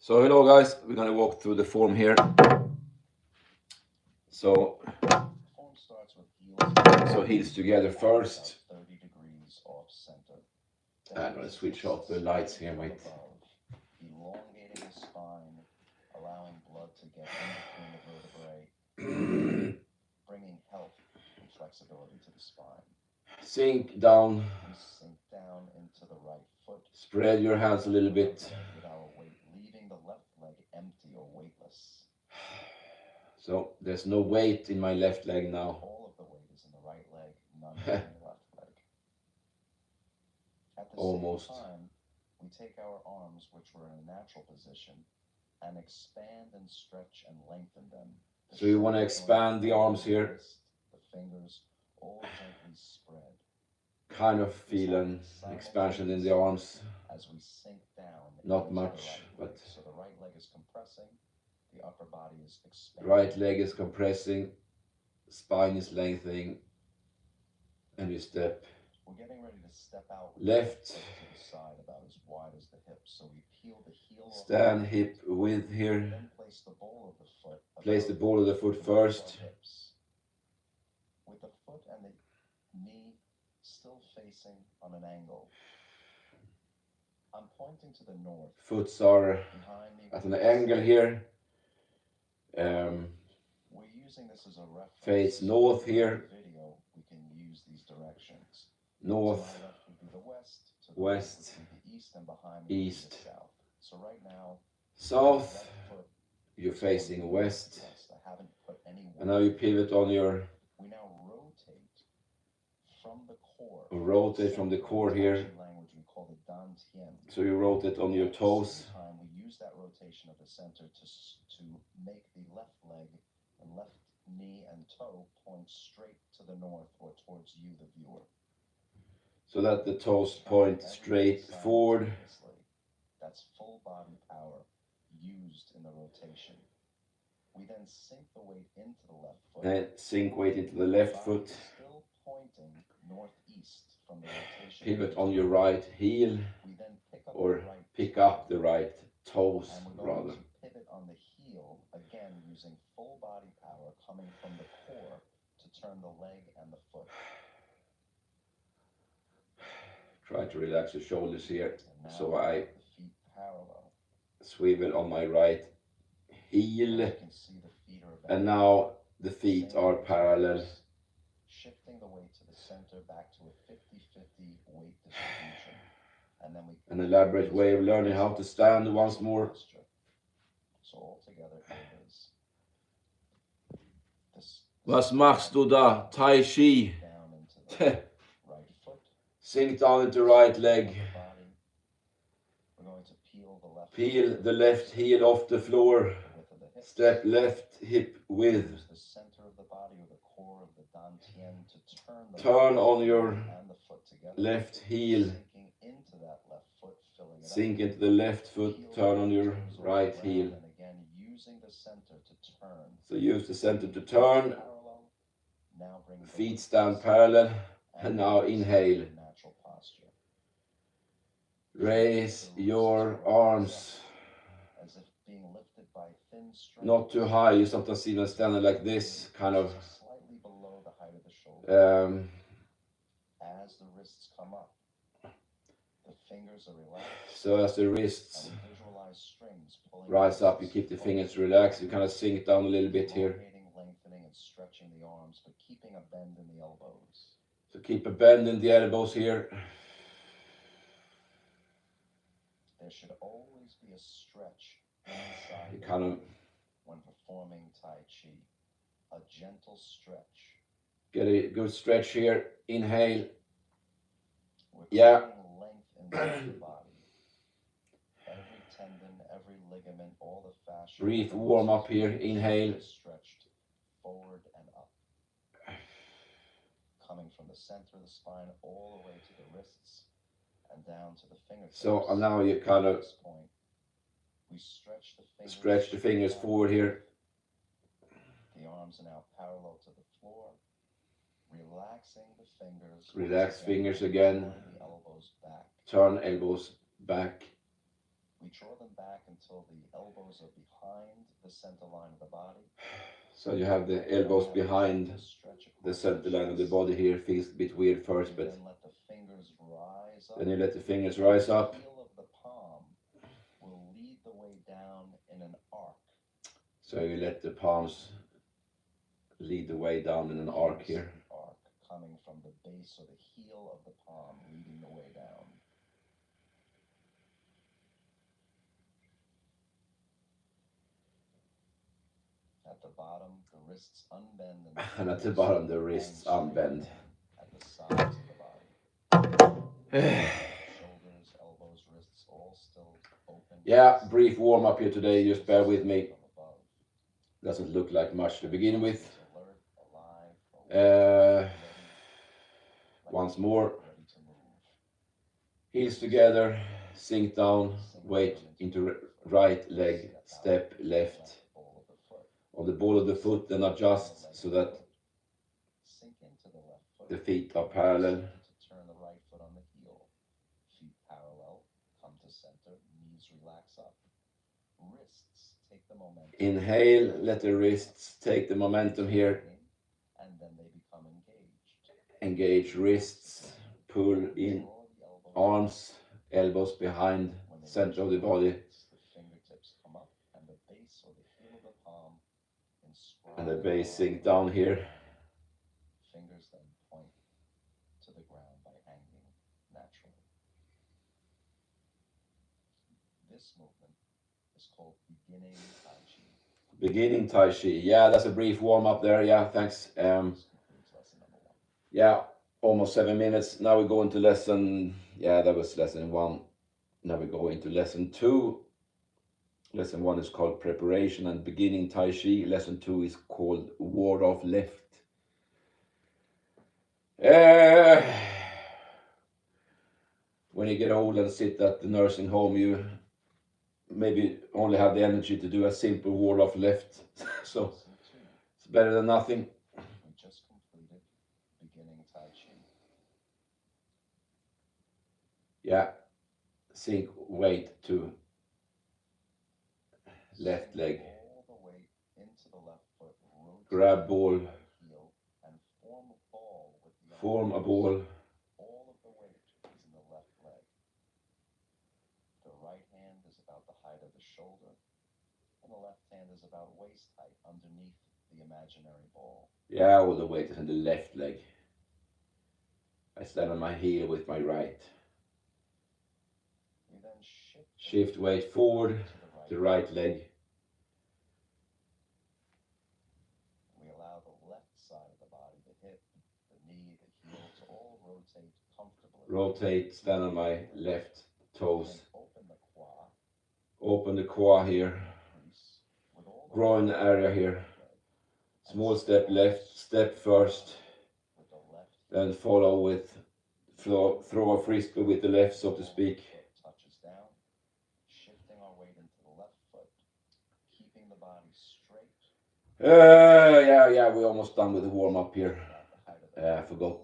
So hello guys, we're gonna walk through the form here. So Form starts with heels together first. 30 degrees off center. I'm gonna switch off the lights here, wait. Elongating the spine, allowing blood to get in between the vertebrae, bringing health and flexibility to the spine. Sink down. We sink down into the right foot. Spread your hands a little bit. With our weight, leaving the left leg empty or weightless. So there's no weight in my left leg now. All of the weight is in the right leg, none in the left leg. At the Almost. same time, we take our arms, which were in a natural position, and expand and stretch and lengthen them. So you want to expand the arms here. The fingers all gently spread. Kind of feel an expansion in the arms. As we sink down. Not much, but so the right leg is compressing, the upper body is expanding. Right leg is compressing, spine is lengthening, and you step. We're getting ready to step out. Left. To the side about as wide as the hip. So we peel the heel. Stand hip width here. Then place the ball of the foot. Place the ball of the foot first. With the foot and the knee still facing on an angle. I'm pointing to the north. Foots are at an angle here. We're using this as a reference. Face north here. Video, we can use these directions. North, To my left would be the west, to the west, right would be the east, and behind me east, would be the south. So right now, south, you're facing west. I haven't put any. And now you pivot on your. We now rotate from the core. Rotate from the core here. Language we call the dantian. So you rotate on your toes. We use that rotation of the center to make the left leg and left knee and toe point straight to the north or towards you, the viewer. So that the toes point straight forward. That's full body power used in the rotation. We then sink the weight into the left foot. And sink weight into the left foot. Still pointing northeast from the rotation. Pivot on your right heel. We then or pick up the right toes rather. To pivot on the heel, again using full body power coming from the core to turn the leg and the foot. Try to relax your shoulders here. So I the feet parallel. Swivel on my right heel. You can see the feet are and now the feet are parallel. Shifting the weight to the center back to a 50-50 weight distribution. And then we an elaborate way of learning how to stand once more. So all together it is this. Was machst du da? Tai Chi. Down into the right foot. Sink down into right leg. We're going to peel the left heel off the floor. Step left hip width. Use the center of the body or the core of the dantian to turn on your left heel. Sink into the left foot, turn on your right heel. So use the center to turn. Feet stand parallel. And now inhale. Raise your arms. Not too high, you sometimes see them standing like this, kind of. Slightly below the height of the shoulder. As the wrists come up, the fingers are relaxed. So as the wrists rise up, you keep the fingers relaxed. You kind of sink down a little bit here. Lengthening and stretching the arms, but keeping a bend in the elbows. So keep a bend in the elbows here. There should always be a stretch inside you kind of when performing Tai Chi. A gentle stretch. Get a good stretch here. Inhale. We're yeah. Length in the body. Every tendon, every ligament, all the fascia. Brief warm up here. Inhale. Stretched forward and up. Coming from the center of the spine all the way to the wrists and down to the fingertips. So now you kind of we stretch the fingers forward here. The arms are now parallel to the floor. Relaxing the fingers. Relax fingers again. The elbows back. Turn elbows back. We draw them back until the elbows are behind the center line of the body. So you have the elbows behind the center line of the body here. Feels a bit weird first, but Then let the fingers rise up. then you let the fingers rise up. The heel of the palm will lead the way down in an arc. So you let the palms lead the way down in an arc here. Arc coming from the base or the heel of the palm, leading the way down. At the bottom, the wrists unbend, And at the bottom, the wrists unbend. At the sides of the body. Shoulders, elbows, wrists, all still open. Yeah, brief warm up here today. Just bear with me. Doesn't look like much to begin with. Once more. Heels together, sink down, weight into right leg, step left on the ball of the foot, then adjust so that the feet are parallel. Turn the right foot on the heel. Feet parallel, come to center, knees relax up. Wrists take the momentum. Inhale, let the wrists take the momentum here. And then they become engaged. Engage wrists, pull in. Arms, elbows behind, center of the body. The fingertips come up and the base or the heel of the palm inscribe. And the base sink down here. Fingers then point to the ground by hanging naturally. This movement is called beginning Tai Chi. Beginning Tai Chi. Yeah, that's a brief warm up there. Yeah, thanks. Yeah, almost 7 minutes. Now we go into lesson. Yeah, that was lesson 1. Now we go into lesson 2. Lesson 1 is called Preparation and Beginning Tai Chi. Lesson 2 is called Ward of Left. When you get old and sit at the nursing home, you maybe only have the energy to do a simple ward of left. So it's better than nothing. We just completed beginning Tai Chi. Yeah, sink weight to left leg. All the weight into the left foot. Grab ball. Heel and form a ball with the Form a ball. All of the weight is in the left leg. The right hand is about the height of the shoulder, and the left hand is about waist height underneath the imaginary ball. Yeah, all the weight is in the left leg. I stand on my heel with my right. We then shift weight forward to the right leg. We allow the left side of the body, the hip, the knee, the heel to all rotate comfortably. Rotate, stand on my left toes. Open the quad. Open the quad here. Groin area here. Small step left, step first. Then follow with throw a frisbee with the left, so to speak. Touches down, shifting our weight into the left foot, keeping the body straight. Yeah, we're almost done with the warm up here. I forgot.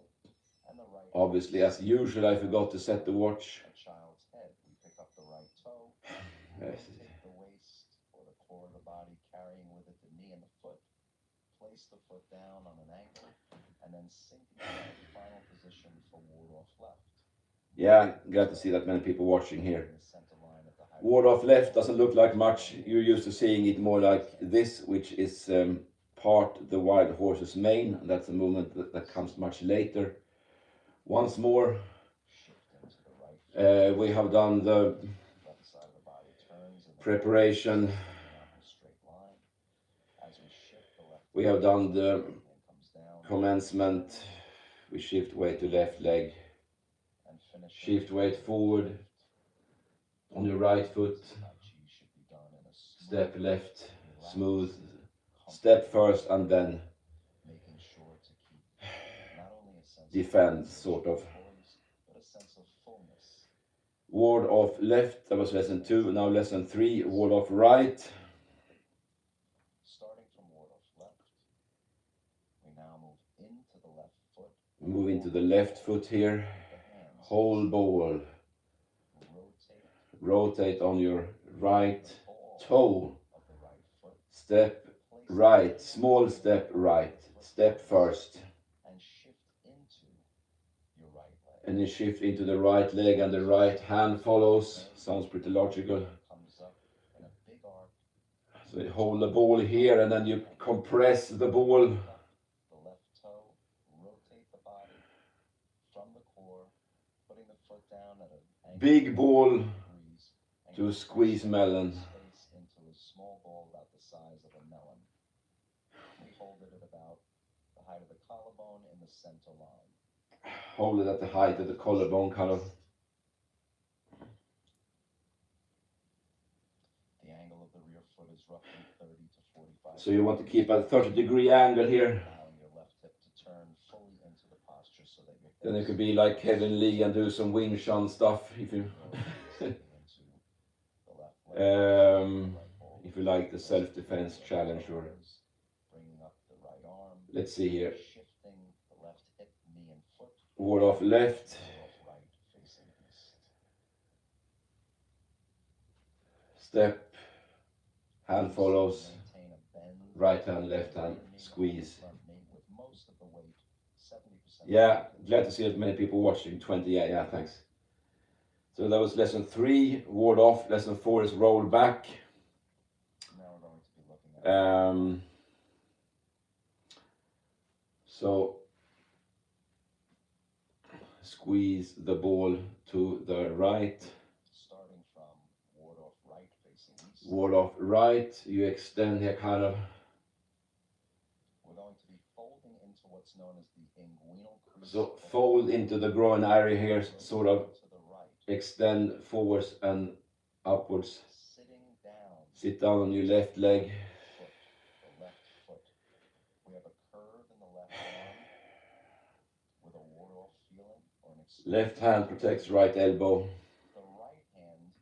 Obviously, as usual, I forgot to set the watch. A child's head. We pick up the right toe. Yes. Take the waist or the core of the body, carrying with it the knee and the foot. Place the foot down on an angle, and then sink into the final position for ward off left. Yeah, glad to see that many people watching here. Ward off left doesn't look like much. You're used to seeing it more like this, which is part the wild horse's mane. That's a movement that comes much later. Once more, we have done the preparation. We have done the commencement. We shift weight to left leg. Shift weight forward on your right foot. Step left, smooth. Step first and then defend, sort of. Ward of left, that was lesson 2. Now lesson 3, ward of right. Starting from ward of left, we now move into the left foot. Move into the left foot here. Whole ball. rotate on your right toe. of the right foot, Step place right, small step right, step first. and shift into your right leg. And you shift into the right leg and the right hand follows. Sounds pretty logical. Comes up in a big arc. So you hold the ball here and then you compress the ball. The left toe, rotate the body from the core, putting the foot down at an angle Big ball of 90 degrees and to squeeze melon. space into a small ball about the size of a melon. We hold it at about the height of the collarbone in the center line. Hold it at the height of the collarbone, kind of. The angle of the rear foot is roughly 30 to 45. So you want to keep a 30-degree angle here. Allowing your left hip to turn fully into the posture so that your hip Then it could be like Kevin Lee and do some wing chun stuff if you if you like the self-defense challenge. Or bringing up the right arm. Let's see here. Shifting the left hip, knee, and foot. Ward off left. Off right, facing east. Step. Hand follows. Maintain a bend. Right hand, left hand, squeeze. With most of the weight, 70%. Yeah, glad to see that many people watching. 20, yeah, thanks. So that was lesson 3, ward off. Lesson 4 is roll back. Now we're going to be looking at so squeeze the ball to the right. starting from ward off right, facing east. Ward off right. You extend here, kind of. We're going to be folding into what's known as the inguinal crease. So fold into the groin area here, sort of. To the right. Extend forwards and upwards. Sitting down. Sit down on your left leg. Foot, the left foot. We have a curve in the left arm with a ward-off feeling or an Left hand protects right elbow. The right hand,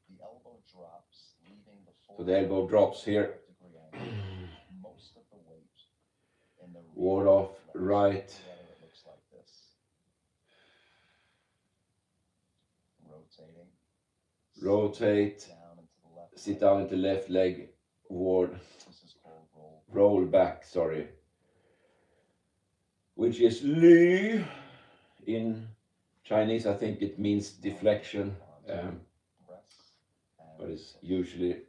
the elbow drops, leaving the So the elbow drops here. Most of the weight in the Ward off right. Together it looks like this. Rotating. Rotate. Down into the left Sit leg. down into left leg. Ward. This is called Roll back, sorry. Which is Lü. In Chinese, I think it means deflection. But it's usually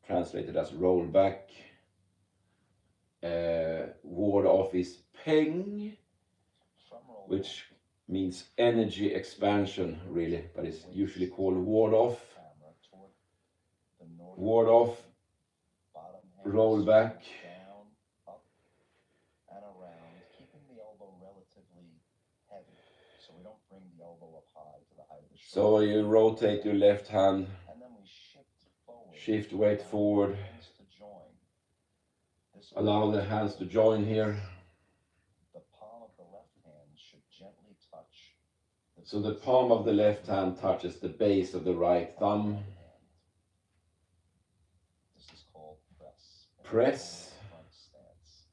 translated as roll back. Ward off is Peng, which means energy expansion, really, but it's usually called ward off. Ward off, roll back. Down, up, and around, keeping the elbow relatively heavy, so we don't bring the elbow up high to the height of the shoulder. So you rotate your left hand, And then we shift forward. shift weight forward. Hands to join. Allow the hands to join here. The palm of the left hand should gently touch. So the palm of the left hand touches the base of the right thumb. This is called press. Press. Front stance.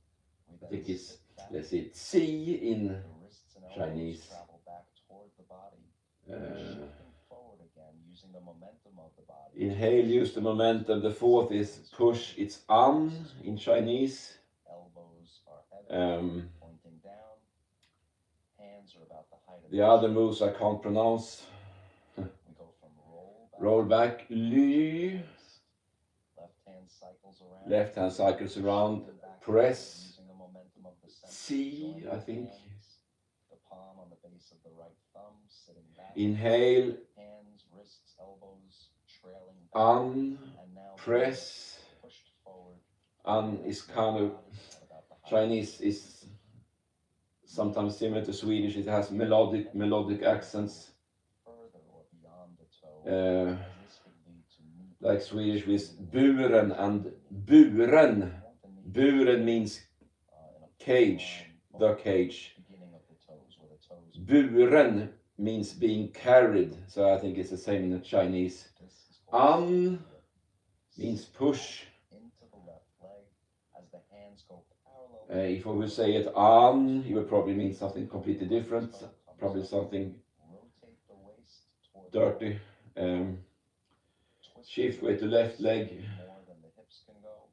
I think it's, let's see, Ci in The wrists and elbows Chinese. travel back toward the body. Shifting forward again, using the momentum of the body. Inhale, use the momentum. The fourth is push. It's An in Chinese. Elbows are heavy, pointing down. Hands are about the height of The other moves I can't pronounce. We go from roll back. Roll back, Lü. Left hand cycles around. Left hand cycles around. Press. Using the momentum of the center. Ci, I think. Hands, the palm on the base of the right thumb, sitting back. Inhale, Hands, wrists, elbows trailing back. An. And now Press. pushed forward. An is kind of, Chinese is sometimes similar to Swedish. It has melodic accents. Further or beyond the toe. As this could lead to knee Like Swedish with buren and buren. Buren means cage, the cage. beginning of the toes, where the toes. Buren means being carried, so I think it's the same in the Chinese. This is called An means push. into the left leg as the hands go parallel. If I would say it An, you would probably mean something completely different, probably something Rotate the waist toward dirty. Shift weight to left leg. More than the hips can go,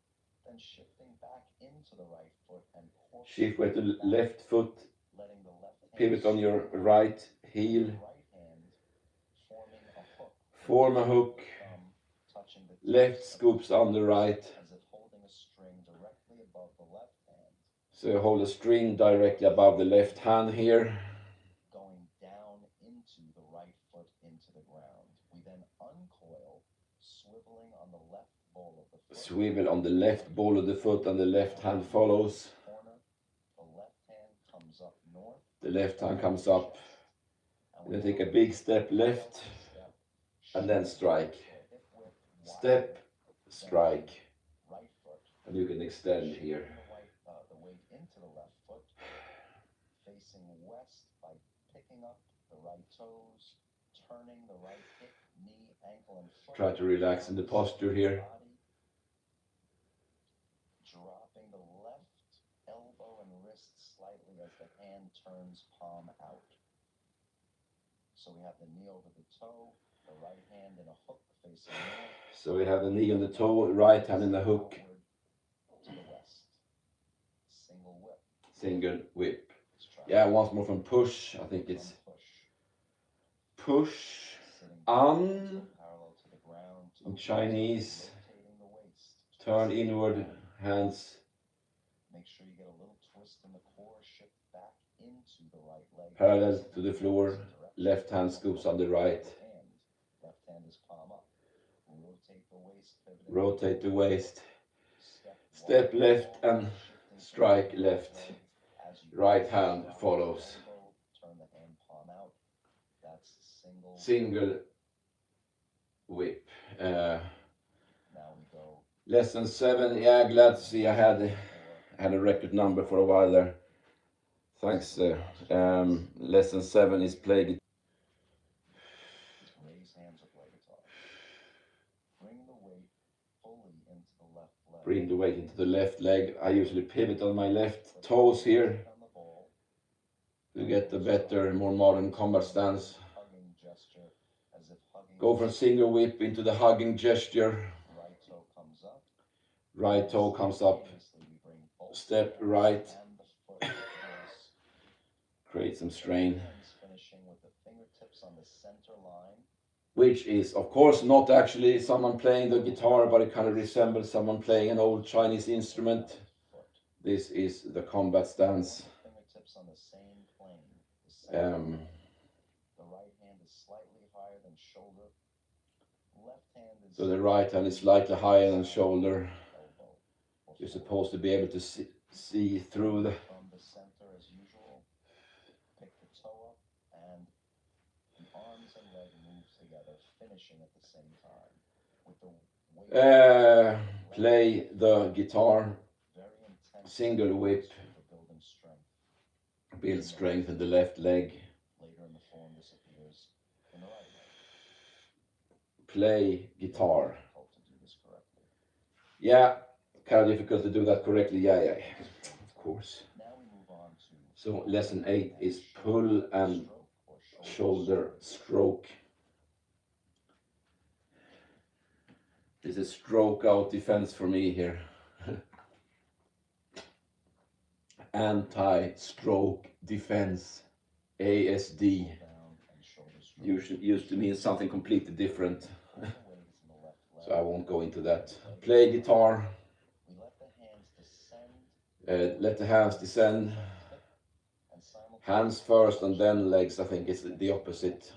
then shifting back into the right foot and Shift weight to left foot. letting the left hand Pivot on your right heel. right hand forming a hook. Form a hook. Touching the Left scoops on the right. as if holding a string directly above the left hand. So hold a string directly above the left hand here. Going down into the right foot into the ground. We then uncoil, swiveling on the left ball of the foot. Swivel on the left ball of the foot and the left hand follows. Corner. The left hand comes up north. The left hand comes up. Then take a big step left and then strike. Step, strike. Right foot. And you can extend here. The weight into the left foot. Facing west by picking up the right toes, turning the right hip, knee, ankle, and foot. Try to relax in the posture here. Dropping the left elbow and wrist slightly as the hand turns palm out. So we have the knee over the toe, the right hand in a hook facing north. So we have the knee on the toe, right hand in the hook. To the west. Single whip. Single whip. Yeah, once more from push. I think it's push, on, in Chinese, turn inward, hands. Make sure you get a little twist in the core, shift back into the right leg. Parallel to the floor, left hand scoops on the right. Left hand is palm up. Rotate the waist. Rotate the waist. Step left and strike left. Right hand follows. Turn the hand palm out. That's single whip. Now we go. Lesson 7. Yeah, glad to see I had a record number for a while there. Thanks. Lesson 7 is play guitar. Raise hands or play guitar. Bring the weight fully into the left leg. Bring the weight into the left leg. I usually pivot on my left toes here to get the better, more modern combat stance. Go from single whip into the hugging gesture. Right toe comes up. Right toe comes up. Step right. Create some strain. Finishing with the fingertips on the center line. Which is, of course, not actually someone playing the guitar, but it kind of resembles someone playing an old Chinese instrument. This is the combat stance. Fingertips on the same plane. The right hand is slightly higher than shoulder. Left hand is So the right hand is slightly higher than shoulder. You're supposed to be able to see through the... From the center as usual. Pick the toe up and the arms and leg move together, finishing at the same time. With the weight play the guitar. very intense. Single whip. For building strength. Build strength in the left leg. Later in the form disappears in the right leg. Play guitar. Difficult to do this correctly. Yeah, kind of difficult to do that correctly. Yeah, of course. Now we move on to So lesson 8 is pull and shoulder stroke. This is stroke out defense for me here. Anti-stroke defense, ASD. Used to mean something completely different. So I won't go into that. Play guitar. we let the hands descend. Let the hands descend. Hands first and then legs. I think it's the opposite.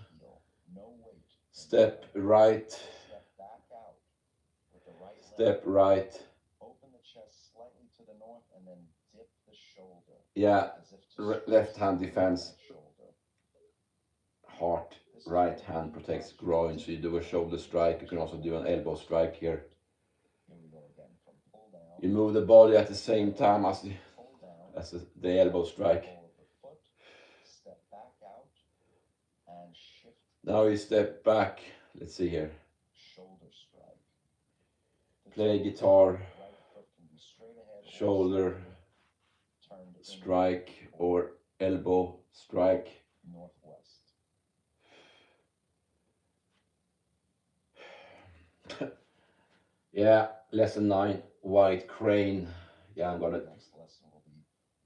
No weight. Step right. Step back out with the right leg. Step right. Open the chest slightly to the north and then dip the shoulder. Yeah, As if to left hand defense. shoulder. Heart. Right hand protects groin. So you do a shoulder strike. You can also do an elbow strike here. Here we go again. From pull down. You move the body at the same time as Pull down. the elbow strike. Ball of the foot. Step back out and shift. Now you step back. Let's see here. Shoulder strike. Play guitar. Right foot can be straight ahead. or Shoulder turned in strike or elbow strike. northwest. Yeah, lesson 9, white crane. Yeah, I'm gonna Next lesson will be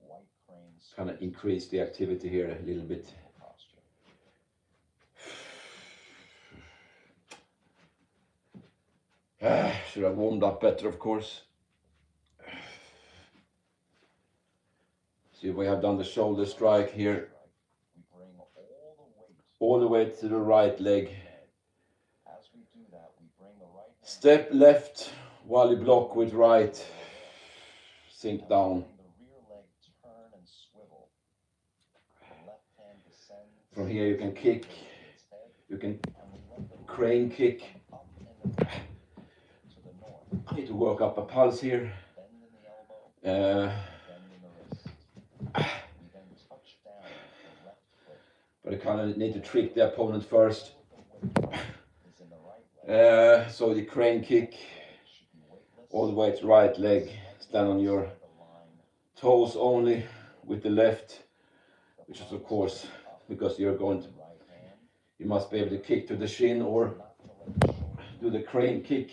white crane kind of sweeps. increase the activity here a little bit. Posture. Should have warmed up better, of course. See, we have done the shoulder strike here, We bring all the way to the right leg. As we do that, we bring the right hand Step left while you block with right. Sink down. the rear leg turn and swivel. The left hand descends. From here you can kick. You can And we let the crane kick. up and to the north. I need to work up a pulse here. Bend in the elbow. Bend in the wrist. We then touch down the left foot. But I kind of need to trick the opponent first. Is in the right leg. So the crane kick all the way to right leg. Stand on your toes only with the left, which is of course because you're going to, you must be able to kick to the shin or do the crane kick.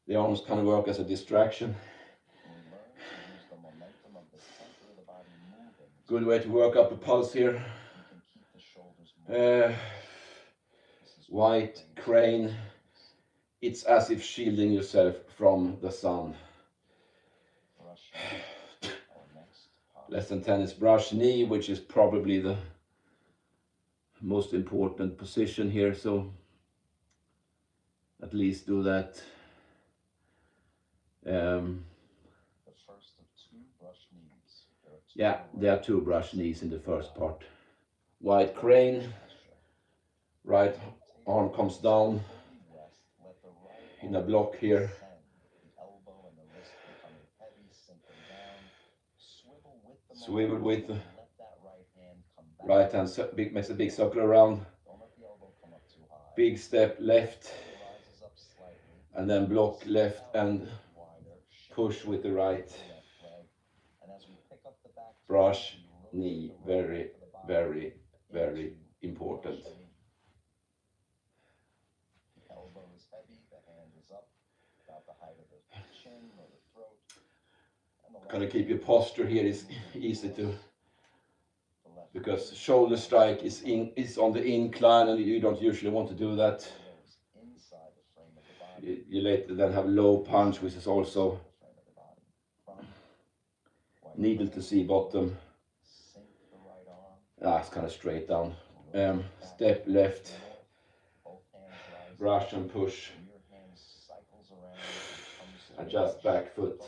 The arms kind of work as a distraction. Good way to work up the pulse here. White crane. It's as if shielding yourself from the sun. Lesson 10 is brush knee, which is probably the most important position here, so at least do that. The first of 2 brush knees. Yeah, there are 2 brush knees in the first part. White crane, right arm comes down in a block here. Swivel with the right hand, makes a big circle around. Big step left, and then block left and push with the right. Brush knee, very, very, very important. The elbow is heavy, the hand is up about the height of the chin or the throat. Kind of keep your posture here is easy to, because shoulder strike is on the incline and you don't usually want to do that. You later then have low punch, which is also needle to see bottom. It's kind of straight down. Step left, brush and push. Adjust back foot.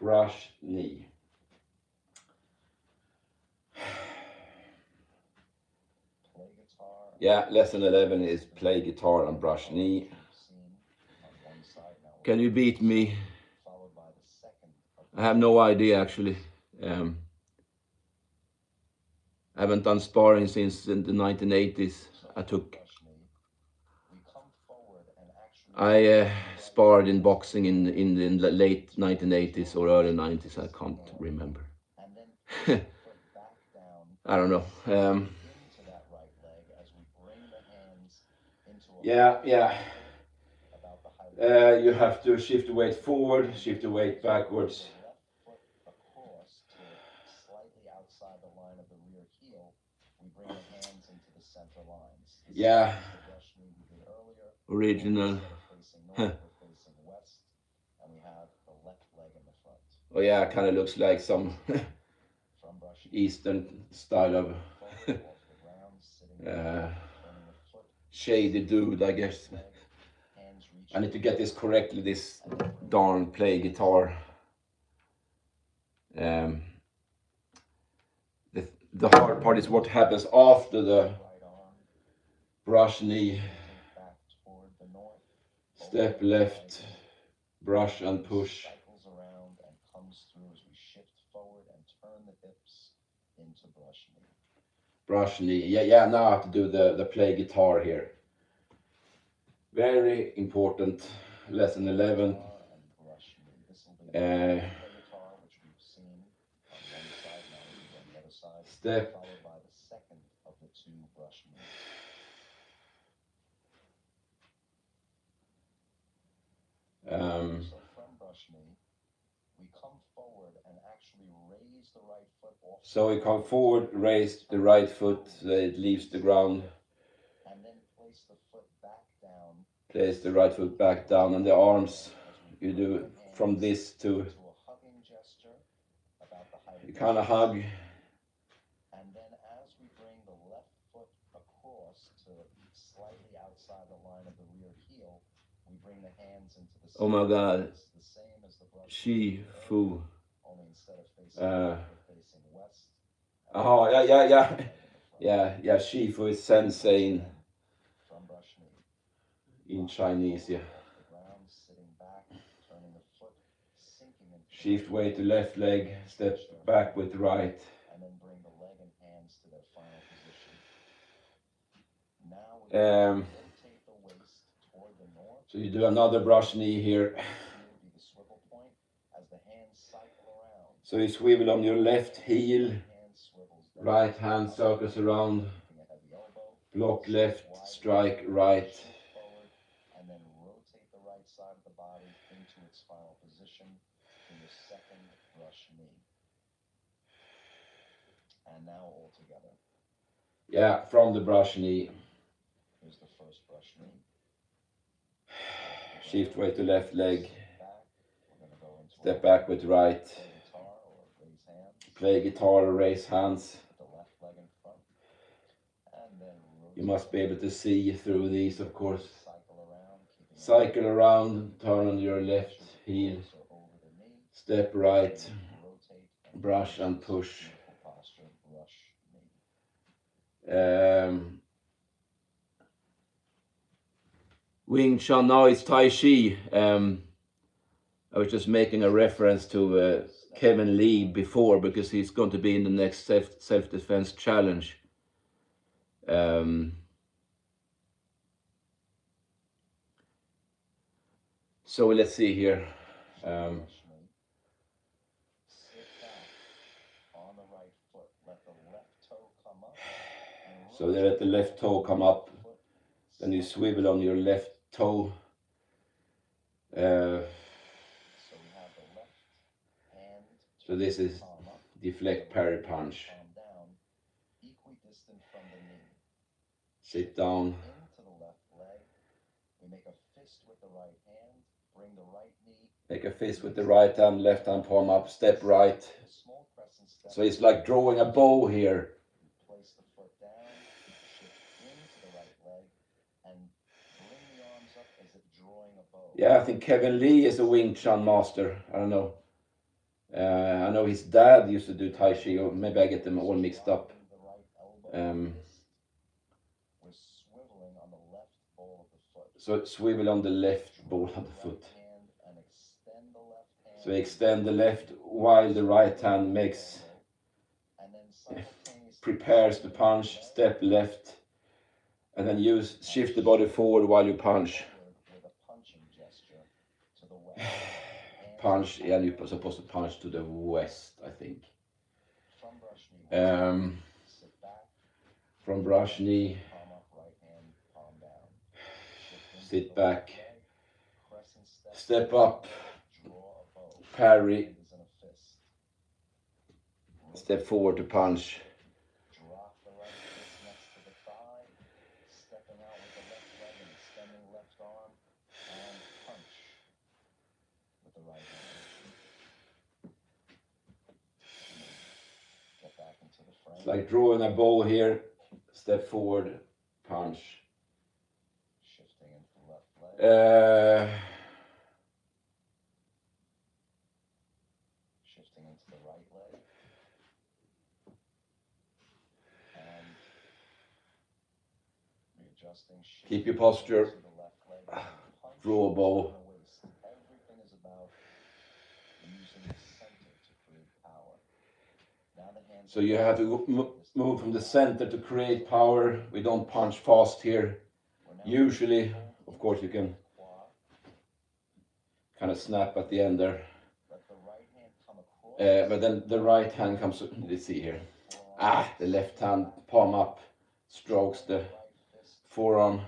Brush knee. Yeah, lesson 11 is play guitar and brush knee. Can you beat me? I have no idea actually. I haven't done sparring since the 1980s. I sparred in boxing in the late 1980s or early 90s. I can't remember. I don't know. Yeah. You have to shift the weight forward, shift the weight backwards. Yeah. Original. Oh yeah, kind of looks like some Eastern style of shady dude, I guess. I need to get this correctly, this darn play guitar. The hard part is what happens after the brush knee. Step left, brush and push. Brush knee. Yeah, now I have to do the play guitar here. Very important. Lesson 11. Step the two brush knees. So from brush knee, we come forward and actually raise the right foot off. So we come forward, raise the right foot so that it leaves the ground. And then place the foot back down. Place the right foot back down, and the arms you do from this to a hugging gesture about the height. You kind of hug. And then as we bring the left foot across to slightly outside the line of the rear heel, we bring the hands into the Oh my God. the same as the brush. Shifu. Only instead of facing west. Oh, yeah, Shifu is sensei From brush knee. in Chinese, yeah. The ground, sitting back, turning the foot, sinking into Shift weight to left leg, step back with right. And then bring the leg and hands to their final position. Now we rotate the waist toward the north. So you do another brush knee here. Be the swivel point as the hands cycle around. So you swivel on your left heel, right hand circles around, block left, strike right. And then rotate the right side of the body into its final position in your second brush knee. And now all together. Yeah, from the brush knee. Here's the first brush knee. Shift weight to left leg. Step back with right. Play guitar or raise hands. You must be able to see through these, of course. Cycle around, turn on your left heel. Step right. Brush and push. Wing Chun, now it's Tai Chi. I was just making a reference to Kevin Lee before, because he's going to be in the next self-defense challenge. So let's see here. So they let the left toe come up, then you swivel on your left toe. So this is deflect parry punch. Sit down. Make a fist with the right hand, left hand palm up, step right. So it's like drawing a bow here. Place the foot down, shift into the right leg, and bring the arms up as if drawing a bow. Yeah, I think Kevin Lee is a Wing Chun master. I don't know. I know his dad used to do Tai Chi, or maybe I get them all mixed up. So swivel on the left ball of the foot. So extend the left while the right hand makes, prepares to punch, step left, and then shift the body forward while you punch. Punch, yeah, you're supposed to punch to the west, I think. From brush knee, sit back, step up, parry, step forward to punch. Drop the right fist next to the thigh, stepping out with the left leg and extending left arm, and punch with the right hand. Get back into the frame. It's like drawing a bow here, step forward, punch. Shifting into the left leg. Shifting into the right leg. And readjusting. Keep your posture. Draw a bow. Everything is about using the center to create power. Now the hands. So you have to move from the center to create power. We don't punch fast here. Usually, of course, you can kind of snap at the end there. But then the right hand comes, let's see here. The left hand palm up, strokes the forearm.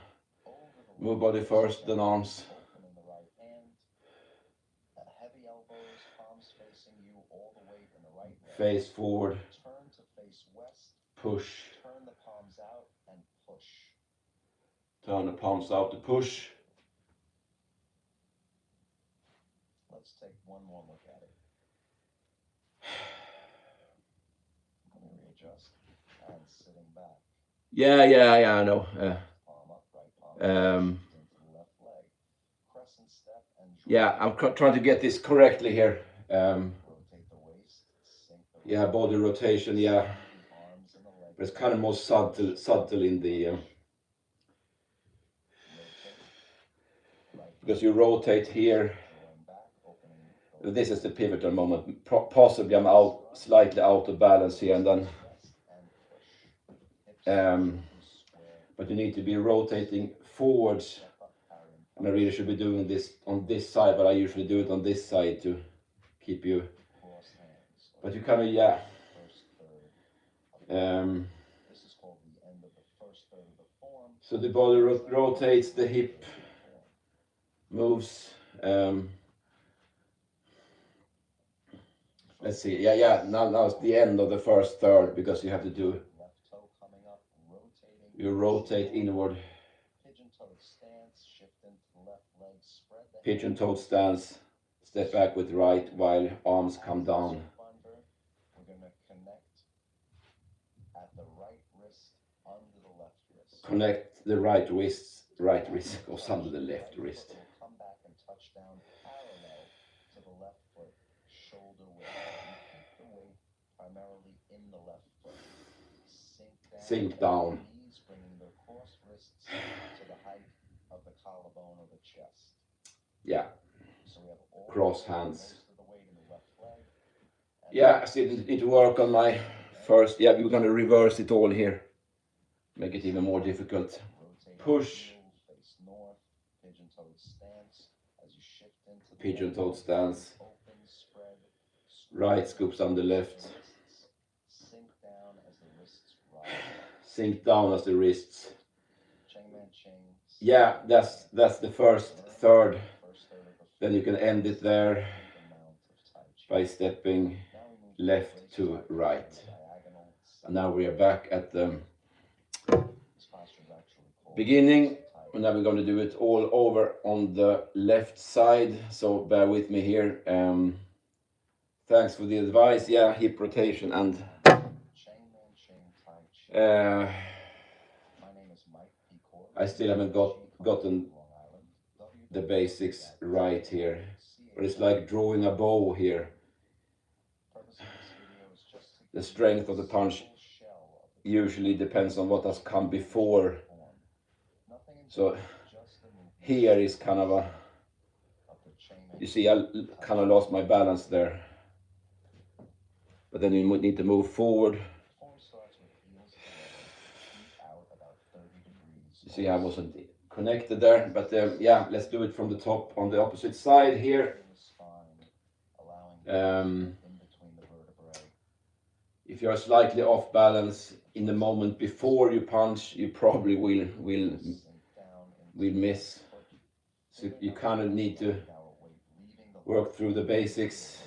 Move body first, then arms. Open in the right hand. Heavy elbows, palms facing you, all the weight in the right leg. Face forward. Turn to face west. Push. Turn the palms out and push. Turn the palms out to push. Let's take one more look at it. Let me readjust. And sitting back. Yeah, I know. Palm up, right palm into the left leg. Crescent step and yeah, I'm trying to get this correctly here. Rotate the waist, sink the Yeah, body rotation, yeah. the arms and the legs. But it's kind of more subtle in the... Rotate. Right because you rotate here. drawing back, opening. This is the pivotal moment. Possibly I'm out, slightly out of balance here, and then... but you need to be rotating forwards. And I really should be doing this on this side, but I usually do it on this side to keep you... But you kind of, yeah. This is called the end of the first third of the form. So the body rotates, the hip moves. Let's see. Yeah. Now it's the end of the first third, because you have to do... Left toe coming up, rotating. You rotate inward. Pigeon-toed stance, shift into the left leg, spread the Pigeon-toed stance. Step back with right while arms come down. We're going to connect at the right wrist under the left wrist. Connect the right wrist goes under the left wrist. Come back and touch down parallel to the left foot, shoulder width. Keep the weight primarily in the left foot. Sink down. Knees bringing the crossed wrists to the height of the collarbone or the chest. Yeah. So we have all Cross hands. most of the weight in the left leg. Yeah, I still need to work on my first... Yeah, we're going to reverse it all here. Make it even more difficult. Push. Face north, pigeon-toed stance as you shift into the Pigeon-toed stance. open, spread, Right scoops on the left. sink down as the wrists rise. Sink down as the wrists. Cheng man Ching. Yeah, that's the first third. First third of the Then you can end it there amount of Tai Chi. by stepping Now we move left to right. diagonal. And now we are back at the This posture is actually called beginning. And now we're going to do it all over on the left side. So bear with me here. Thanks for the advice. Yeah, hip rotation and Cheng man Ching Tai Chi. My name is Mike P. Corbin. I still haven't gotten the basics right here. But it's like drawing a bow here. The strength of the punch usually depends on what has come before. So here is kind of a... You see, I kind of lost my balance there. But then you need to move forward. You see, I wasn't connected there. But yeah, let's do it from the top on the opposite side here. If you're slightly off balance in the moment before you punch, you probably will miss. So you kind of need to work through the basics.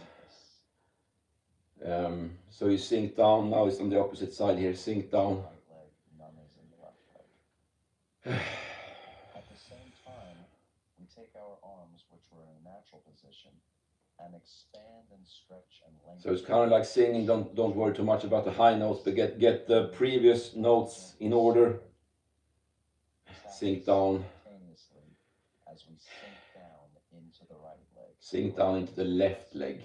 So you sink down. Now it's on the opposite side here. Sink down. At the same time, we take our arms, which were in a natural position, and expand and stretch and lengthen. So it's kind of like singing. Don't worry too much about the high notes, but get the previous notes in order. Sink down. As we sink down into the right leg. Sink down into the left leg.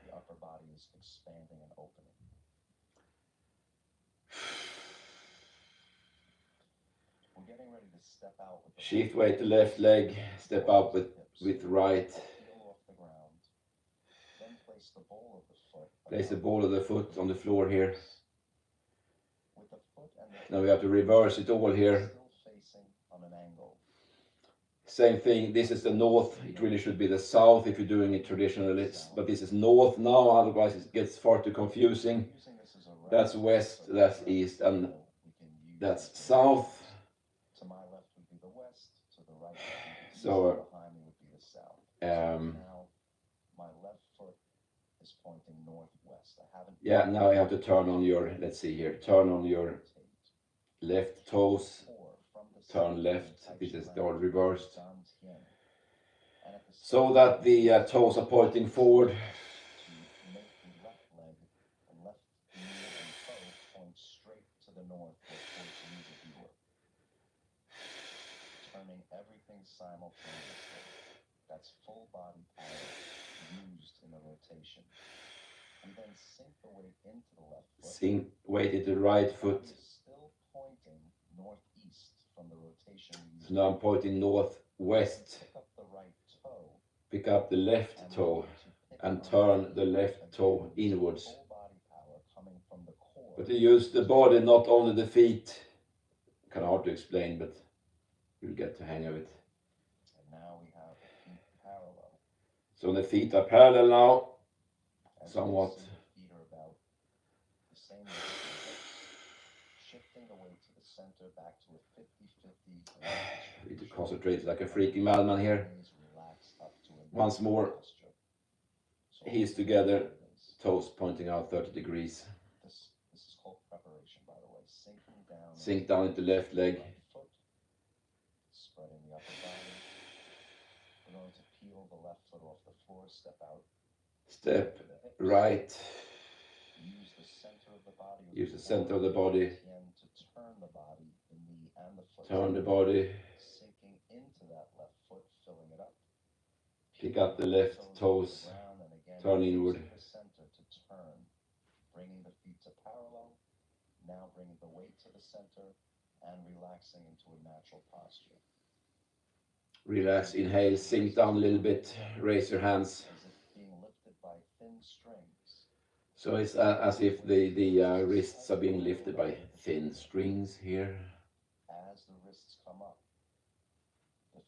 The upper body is expanding and opening. We're getting ready to step out with the Shift weight to left leg. Step out with right. heel off the ground. Then place the ball of the foot. Place the ball of the foot on the floor here. With the foot and the Now we have to reverse it all here. still facing on an angle. Same thing, this is the north, it really should be the south if you're doing it traditionally, but this is north now, otherwise it gets far too confusing. Using this as a That's west, that's east, and That's south. To my left would be the west. To the right would be the east. So behind me would be the south. Now my left foot is pointing northwest. I haven't. Yeah, now I have to turn on your. Let's see here. Turn on your left toes. Turn left. This is all reversed. So that the toes are pointing forward. To make the left leg, the left knee and toe point straight to the north or towards you, the viewer. Turning everything simultaneously. That's full body power used in the rotation. We then sink the weight into the left foot. Sink weight into the right foot. Still pointing northeast from the rotation. So now I'm pointing northwest. Pick up the right toe. Pick up the left toe and turn the left toe inwards. But you use the body, not only the feet. Kind of hard to explain, but you'll get the hang of it. And now we have the feet parallel. So the feet are parallel now, somewhat. The feet are about the same shifting the weight to the center back to a 50-50. Need to concentrate like a freaking madman here. Once more, heels together, toes pointing out 30 degrees. This is called preparation, by the way. Sinking down. Sink down into left leg. Foot, spreading the upper body. We're going to peel the left foot off the floor, step out. Step right. Use the center of the body. Use the center of the body. To turn the body, the knee and the foot. Turn the body. Sinking into that left foot, filling it up. Pick up the left toes. Turn inward. The center to turn, bringing the feet to parallel. Now bringing the weight to the center and relaxing into a natural posture. Relax, inhale, sink down a little bit, raise your hands. As if being lifted by thin strings. So it's as if the wrists are being lifted by thin strings here. As the wrists come up.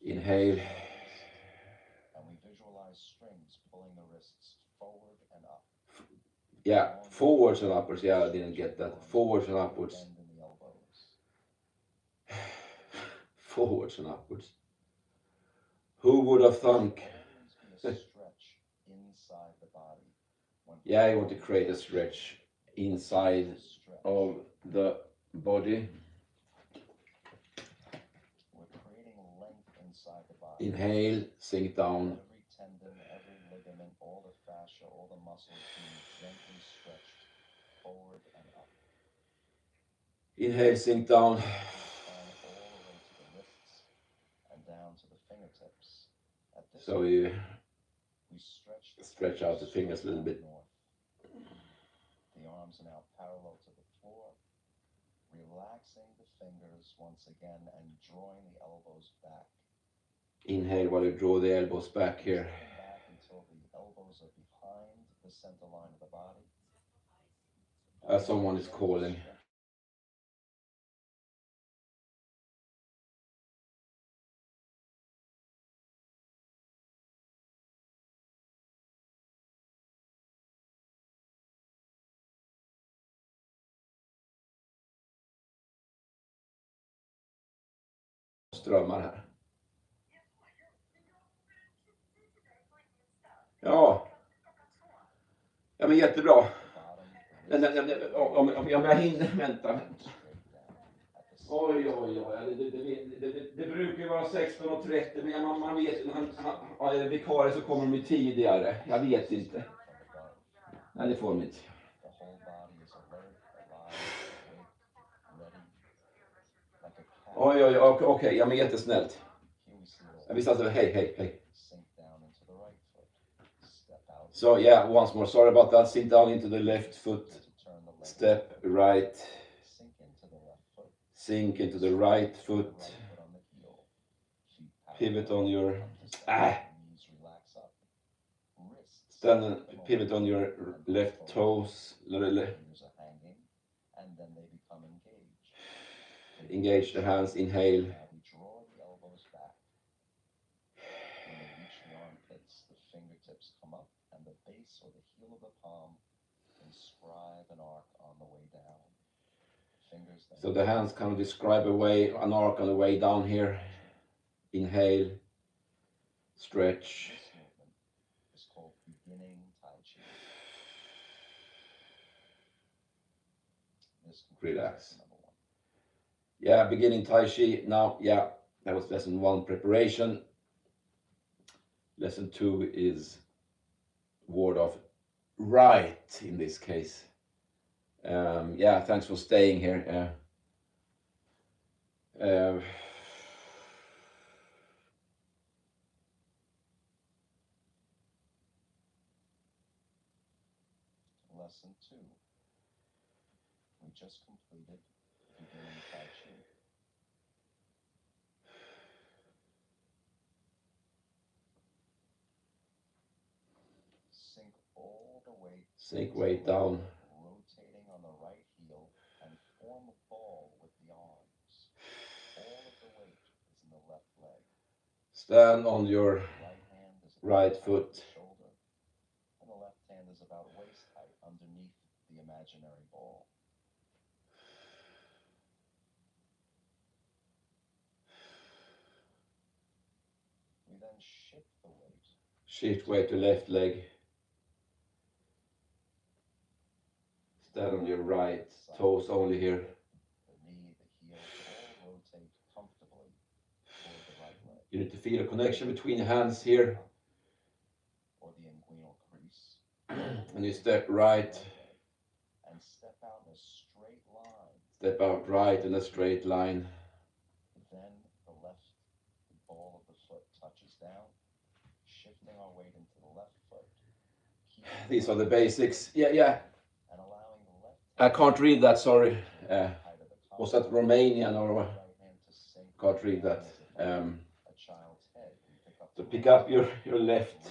Inhale. And we visualize strings pulling the wrists forward and up. Yeah, forwards and upwards. Yeah, I didn't get that. Forwards and upwards. Bend in the elbows. Forwards and upwards. Who would have thunk? Stretch inside the body. Yeah, I want to create a stretch inside of the body. We're creating length inside the body. Inhale, sink down. Every tendon, every ligament, all the fascia, all the muscles being gently stretched forward and up. Inhale, sink down. All the way to the wrists and down to the fingertips. At this So you stretch out the fingers a little bit. The arms are now parallel to the floor. Relaxing the fingers once again and drawing the elbows back. Inhale while you draw the elbows back here. Back until the elbows are behind the center line of the body. Someone is calling. Strömmar här. Ja. Ja men jättebra. Om jag hinner, vänta. Oj. Det brukar ju vara 16:30 men man vet, vikarie så kommer de ju tidigare. Jag vet inte. Nej, det får de inte. Oj, okej, ja men jättesnällt. Jag visste alltså, hej. So yeah, once more, sorry about that. Sink down into the left foot, step right, sink into the right foot, pivot on your, stand, pivot on your left toes, engage the hands, inhale. Fingertips come up and the base or the heel of the palm inscribe an arc on the way down. fingers then So the hands kind of describe a way, an arc on the way down here. Inhale, stretch. this movement is called beginning Tai Chi. This concludes Relax. lesson number 1. Yeah, beginning Tai Chi. Now, yeah, that was lesson 1, preparation. Lesson 2 is ward of right in this case. Yeah, thanks for staying here. Lesson 2. We just completed beginning Tai Chi. Sink all the weight. Sink weight down. Rotating on the right heel and form a ball with the arms. All of the weight is in the left leg. Stand on your Right hand is right about foot. the shoulder, and the left hand is about waist height underneath the imaginary ball. We then shift the weight. Shift weight to left leg. Stand on your right toes only here. The knee, the heels all rotate comfortably toward the right leg. You need to feel a connection between the hands here. Or the inguinal crease. And you step right. And step out in a straight line. Step out right in a straight line. Then the left ball of the foot touches down, shifting our weight into the left foot. These are the basics. Yeah. And allowing the left I can't read that, sorry. Was that Romanian or can't read that? So pick up your left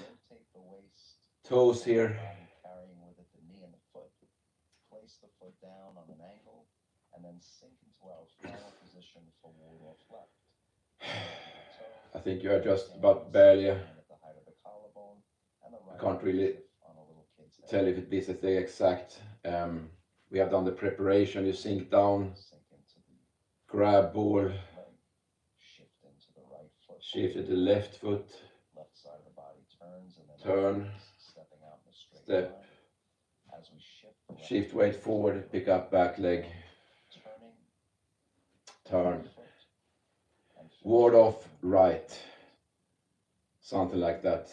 toes here. Carrying with it the knee and the foot. Place the foot down on an angle and then sink into our final position for ward off left. I think you are just about barely. I can't really tell if this is the exact. We have done the preparation. You sink down, grab ball, shift to the left foot, Left side of the body turns and then turn, stepping out in a straight step, line. As we shift weight forward, pick up back leg, turn, ward off right, something like that.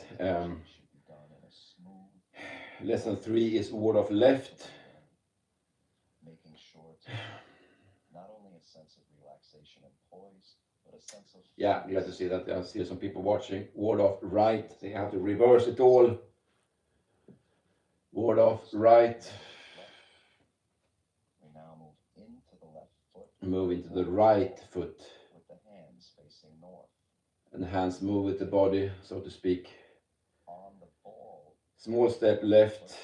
Lesson 3 is ward off left. Making sure to not only a sense of relaxation and poise, but a sense of Yeah, glad to see that. I see some people watching. Ward off right. They have to reverse it all. Ward off right. We now move into the left foot. Move into the right foot. With the hands facing north. And hands move with the body, so to speak. On the ball. Small step left.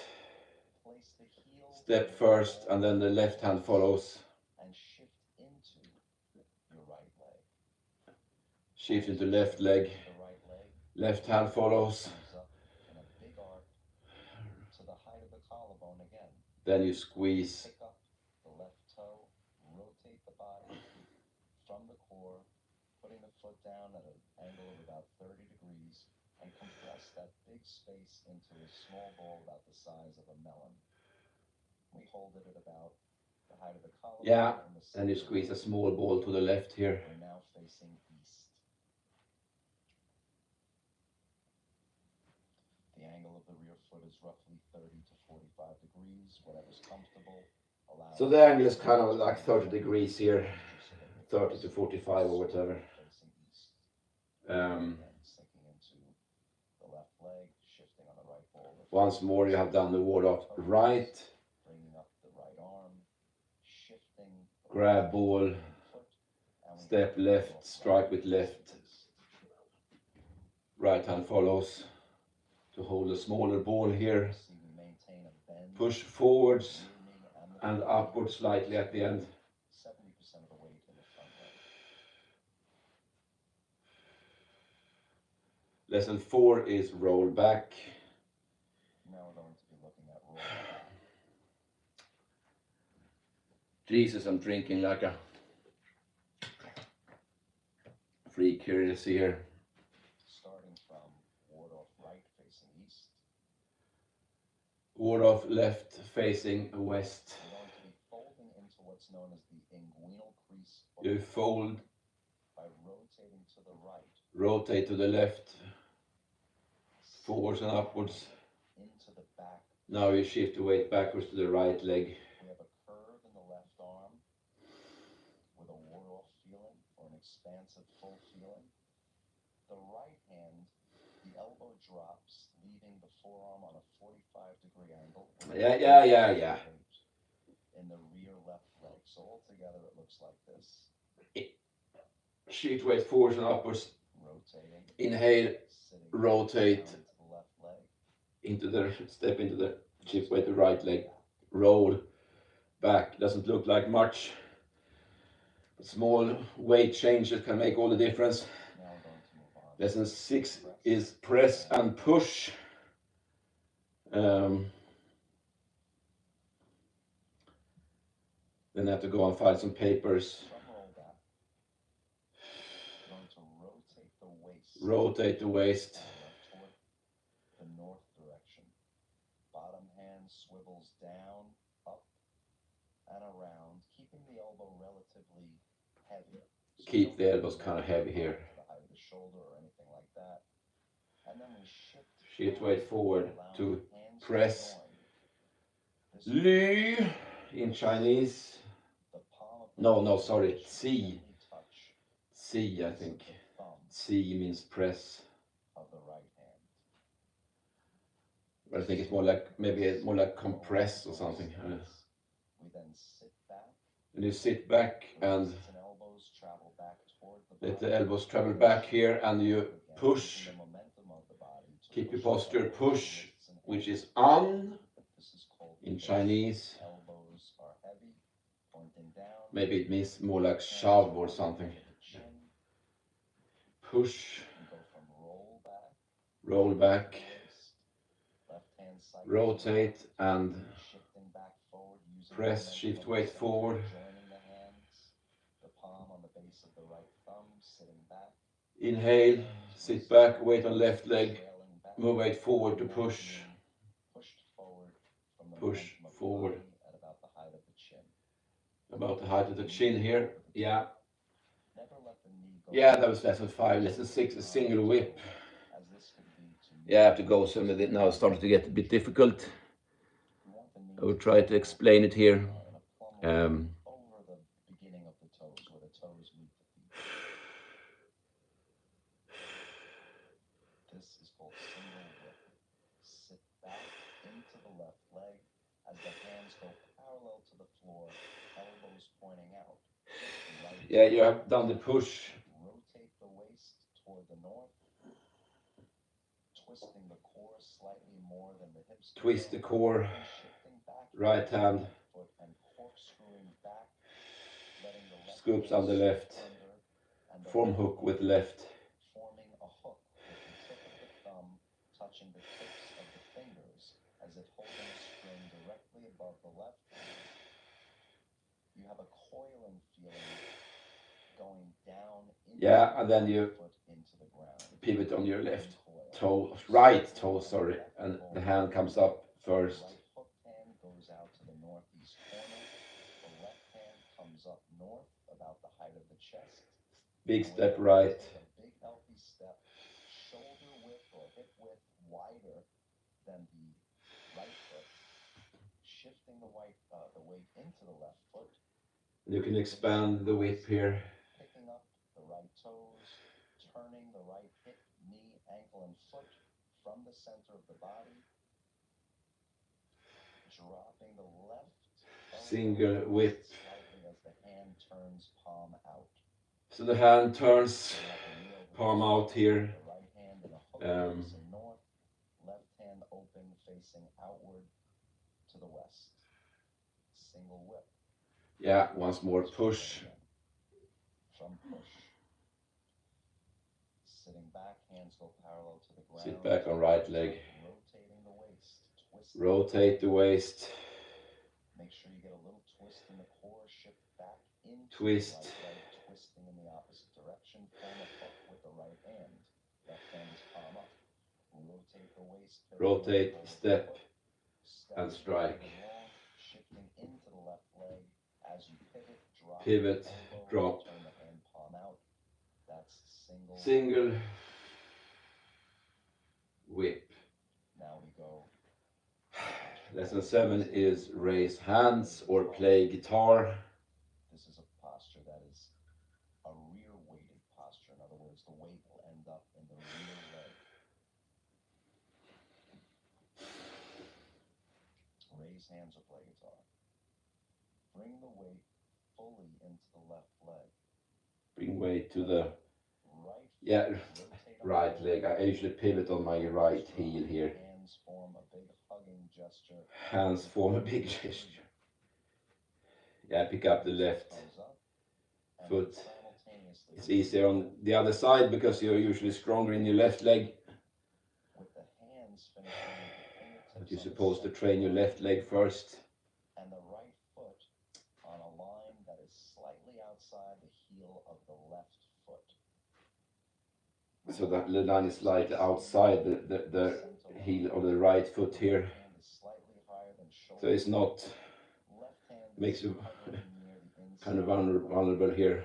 Place the heel. Step first, and then the left hand follows. And shift into your right leg. Shift into left leg. Left hand follows. In a big arc to the height of the collarbone again. Then you squeeze. Pick up the left toe, rotate the body from the core, putting the foot down at an angle of about 30 degrees, and compress that big space into a small ball about the size of a melon. We hold it at about the height of the collarbone. Yeah, and you squeeze a small ball to the left here. We're now facing east. The angle of the rear foot is roughly 30 to 45 degrees, whatever's comfortable. So the angle is kind of like 30 degrees here, 30 to 45 or whatever. Sinking into the left leg, shifting on the right ball. Once more, you have done the ward off right. Bringing up the right arm, shifting. Grab ball, step left, strike with left. Right hand follows to hold a smaller ball here. Push forwards and upwards slightly at the end. 70% of the weight in the front leg. Lesson 4 is roll back. Now we're going to be looking at roll back. Jesus, I'm drinking like a freak here, you see here. Starting from ward off right facing east. Ward off left facing west. You're going to be folding into what's known as the inguinal crease. You fold. By rotating to the right. Rotate to the left. Forwards and upwards. Into the back. Now you shift the weight backwards to the right leg. We have a curve in the left arm with a ward-off feeling or an expansive full feeling. The right hand, the elbow drops, leaving the forearm on a 45-degree angle. Yeah. In the rear left leg. So altogether it looks like this. Shift weight forwards and upwards. Rotating. Inhale. Rotate. To the left leg. Into the step into the shift weight the right leg. Roll back. Doesn't look like much. But small weight changes can make all the difference. Now we're going to move on. Lesson 6 is press and push. Then I have to go and find some papers. Going to rotate the waist. Rotate the waist. Toward the north direction. Bottom hand swivels down, up, and around, keeping the elbow relatively heavy. So Keep the elbows kind of heavy here. The height of the shoulder or anything like that. And then we shift weight forward to press. Lü in Chinese. No, sorry, Ci. Ci, I think. Ci means press. Of the right hand. But I think it's more like, maybe it's more like compress or something. We then sit back. And you sit back and let the elbows travel back here and you push. Keep your posture, push, which is an in Chinese. Maybe it means more like shove or something. Push, roll back, rotate and press, shift weight forward. Inhale, sit back, weight on left leg, move weight forward to push. Push forward. About the height of the chin here. Yeah. Yeah, that was lesson 5. Lesson 6, a single whip. Yeah, I have to go some of it now. It's starting to get a bit difficult. I will try to explain it here. This is called single whip. Sit back into the left leg as the hands go parallel to the floor, elbows pointing out. Yeah, you have done the push. Rotate the waist toward the north, twisting the core slightly more than the hips. Twist the core. Right hand. And corkscrewing back, letting the left scoops on the left. Form hook with left. Forming a hook with the tip of the thumb touching the tips of the fingers as if holding a string directly above the left hand. You have a coiling feeling going down into and then you into the ground. Pivot on your left toe, right toe, sorry, and the hand comes up first. The right hooked hand goes out to the northeast corner. The left hand comes up north about the height of the chest. Big step right. A big healthy step, shoulder width or hip width wider than the right foot, shifting the weight into the left foot. You can expand the width here. Picking up the right toes, turning the right hip, knee, ankle, and foot from the center of the body, dropping the left single whip. Slightly as the hand turns palm out. So the hand turns palm out here. The right hand in a hook facing north, left hand open facing outward to the west. Single whip. Yeah, once more push. From push. Sitting back, hands go parallel to the ground. Sit back on right leg. Rotating the waist. Twist. Rotate the waist. Make sure you get a little twist in the core. into twist, the right leg, twisting in the opposite direction, form a hook with the right hand. Left hand is palm up. Rotate the waist, rotate, step, step and strike. long, shifting into the left leg as you pivot, Pivot, elbow, drop, turn the hand palm out. That's single, whip. Now we go. Lesson 7 is raise hands or play guitar. This is a posture that is a rear weighted posture. In other words, the weight will end up in the rear leg. Raise hands or play guitar. Bring the weight fully into the left leg. Bring weight to the right leg. I usually pivot on my right heel here. Hands form a big hugging gesture. Hands form a big gesture. Yeah, pick up the left foot. It's easier on the other side because you're usually stronger in your left leg. But you're supposed to train your left leg first. And the right foot on a line that is slightly outside the heel of the left foot. So that the line is slightly outside the heel of the right foot here. So it's not, makes you kind of vulnerable here.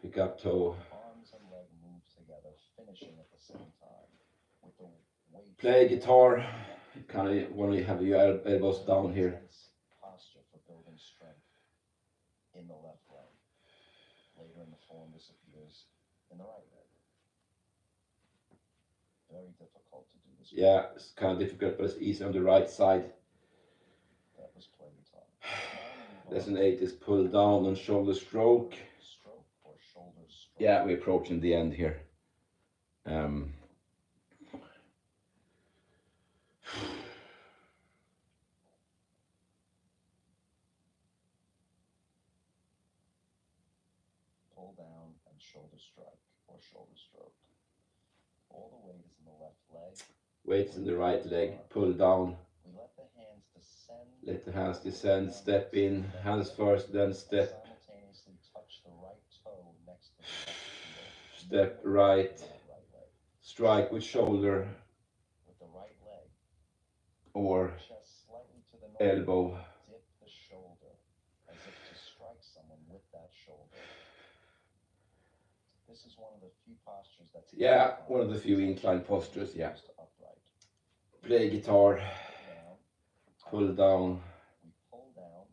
Pick up toe. Play guitar. Kind of want to have your elbows down here. Posture for building strength in the left leg. Later in the form, this appears in the right leg. Very difficult to do this. Yeah, it's kind of difficult, but it's easy on the right side. That was play guitar. Lesson 8 is pull down and shoulder stroke. Stroke or shoulder stroke. Yeah, we're approaching the end here. Pull down and shoulder strike or shoulder stroke. All the weight is in the left leg. Weight's in the right leg. Pull down. We let the hands descend. Let the hands descend. Step in. Hands first, then step. Simultaneously touch the right toe next to the left heel. Step right. Strike with shoulder. With the right leg. Or Chest slightly to the north. elbow. Dip the shoulder as if to strike someone with that shoulder. This is one of the few postures that's one of the few incline postures, yeah. Play guitar. Pull down. We pull down,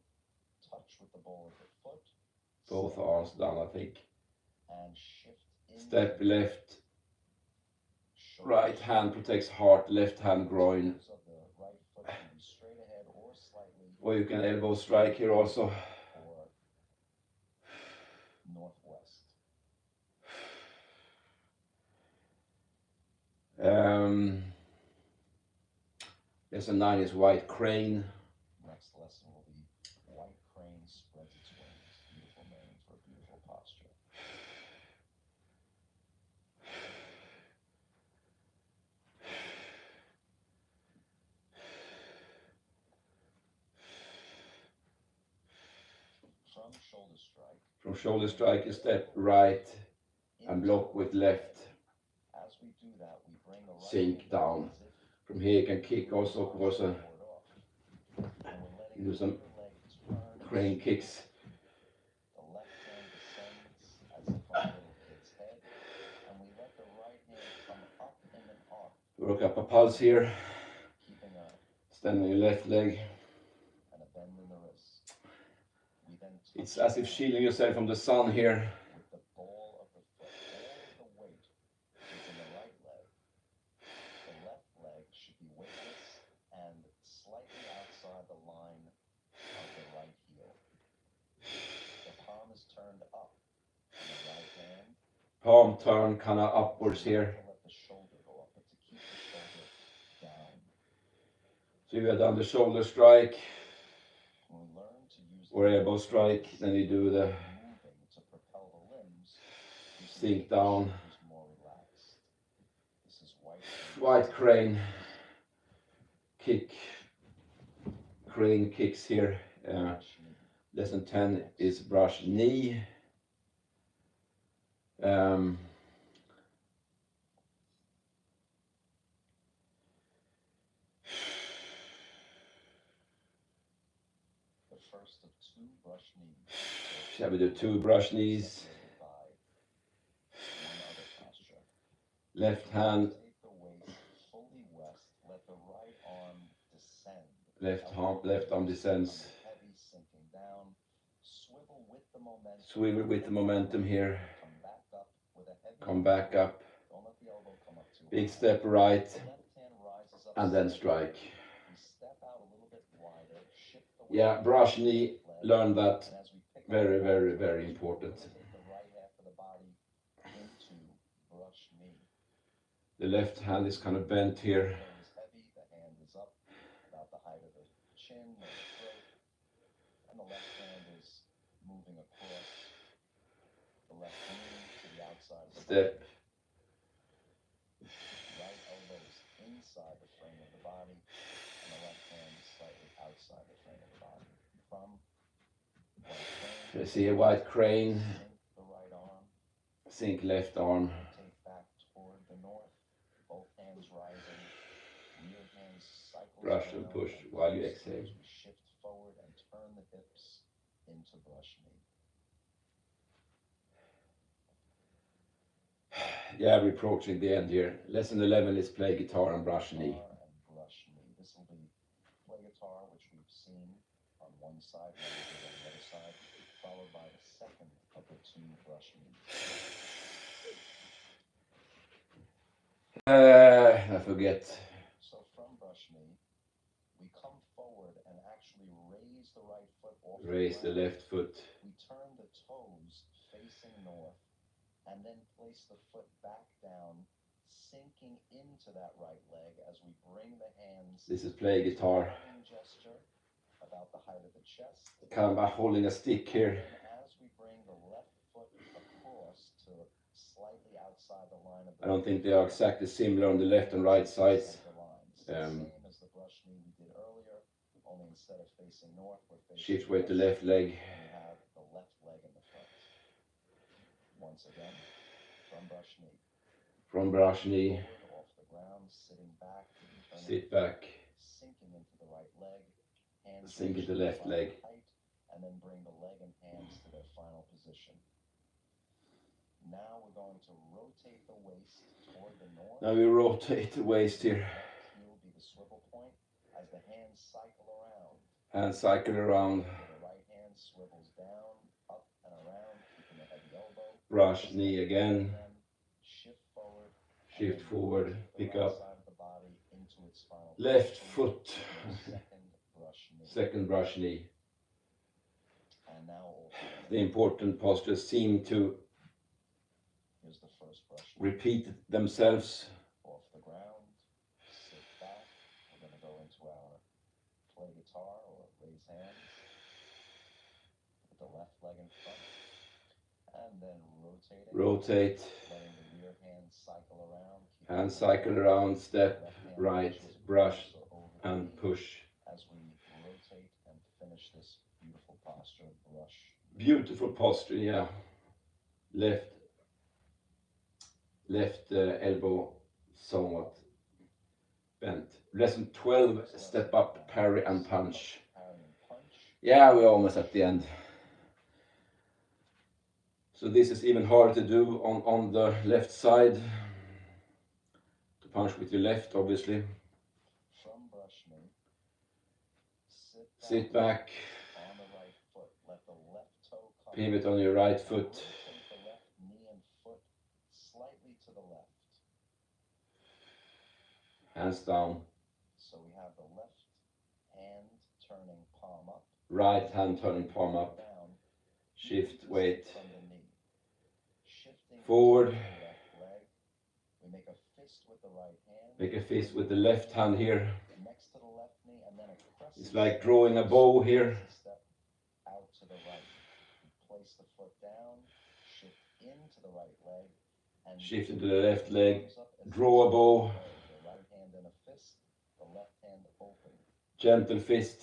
touch with the ball of the foot. Both arms down, I think. And shift in. Step left. Right hand protects heart, left hand groin. Or you can elbow strike here also. Or northwest. Lesson 9 is white crane. Next lesson will be white crane spreads its wings. Beautiful name for a beautiful posture. From shoulder strike, you step right and block with left. As we do that, we bring the right sink down. From here you can kick also, of course. You do some crane kicks. The left hand descends as if on a little kid's head, and we let the right hand come up in an arc. Work up a pulse here. Keeping a stand on your left leg. And a bend in the wrist. We then it's as if shielding yourself from the sun here. With the ball of the foot, all the weight is in the right leg. The left leg should be weightless and slightly outside the line of the right heel. The palm is turned up on the right hand. Palm turn kind of upwards here. Let the shoulder go up, but to keep the shoulder down. So you have done the shoulder strike. When we learn to use or elbow strike, then you do the to propel the limbs, sink down. More relaxed. This is White crane. kick, crane kicks here. Brush knee. Lesson 10 is brush knee. The first of 2 brush knees. Shall we do 2 brush knees? Separated by one other posture. Left hand, Rotate the waist fully west. Let the right arm descend. left arm descends. Heavy sinking down. Swivel with the momentum. Swivel with the momentum here. Come back up with a heavy. Come back up. Don't let the elbow come up too high. Big step right. The left hand rises up And then strike. We step out a little bit wider. Shift the weight. Yeah, brush knee. Learn that. And as we pick up Very, the very, ball, very important. rotate the right half of the body into brush knee. The left hand is kind of bent here. The head is heavy, the hand is up about the height of the chin or the throat, and the left hand is moving across the left knee to the outside of the Step. body. Right elbow is inside the frame of the body, and the left hand is slightly outside the frame of the body. From white crane, I see a white crane. sink the right arm, Sink left arm. rotate back toward the north, both hands rising, rear hand cycles Brush down and push while you pulse exhale. as we shift forward and turn the hips into brush knee. Yeah, we're approaching the end here. Lesson 11 is play guitar and brush knee. Guitar and brush knee. This will be play guitar, which we've seen on one side, now we'll do it on the other side, followed by the second of the 2 brush knees. I forget. So from brush knee, we come forward and actually raise the right foot off Raise the ground. left foot. We turn the toes facing north and then place the foot back down, sinking into that right leg as we bring the hands. This is play guitar. Gesture about the height of the chest. Kind of holding a stick here. And as we bring the left foot across to slightly outside the line of the I don't think they are exactly similar on the left and right sides. Same as the brush knee we did earlier, only instead of facing north, we're facing Shift weight to west, left leg. and we have the left leg in the front. Once again, from brush knee. From brush knee. Forward, off the ground, sitting back, turning, Sit back. sinking into the right leg, hands Sink into reaching left the leg. height, and then bring the leg and hands to their final position. Now we're going to rotate the waist toward the north. Now we rotate the waist here. Left heel be the swivel point as the hands cycle around. Hand cycle around. The right hand swivels down, up and around, keeping the heavy elbow. Brush knee again. Shift forward. Shift forward. Pick right up. side of the body into its final Left position. foot. Second brush knee. Second brush knee. And now alternate. The important postures seem to Here's the first brush knee. repeat themselves. Off the ground, sit back. We're going to go into our play guitar or raise hands with the left leg in front, and then rotating, Rotate. letting the rear hand cycle around. Hand cycle around. Step Left hand right. pushes Brush across or over the and knee push. as we rotate and finish this beautiful posture. Brush. Beautiful posture. Yeah. Left elbow somewhat bent. Lesson 12, step up, parry and punch. Parry and punch. Yeah, we're almost at the end. So this is even harder to do on the left side. To punch with your left, obviously. From brush knee, Sit back, on the right foot. Let the left toe come. pivot on your right foot. Rotate the left knee and foot slightly to the left. Hands down. So we have the left hand turning palm up. Right hand turning palm up. Down. Shift weight. From the knee. Shifting Forward. to the left leg. We make a fist with the right hand. Make a fist with the left hand here. Next to the left knee, and then a crescent. It's like drawing a bow here. Step out to the right. We place the foot down. Shift into the right leg. And Shift into the left leg. comes up as Draw a bow. the right hand in a fist. The left hand open Gentle fist.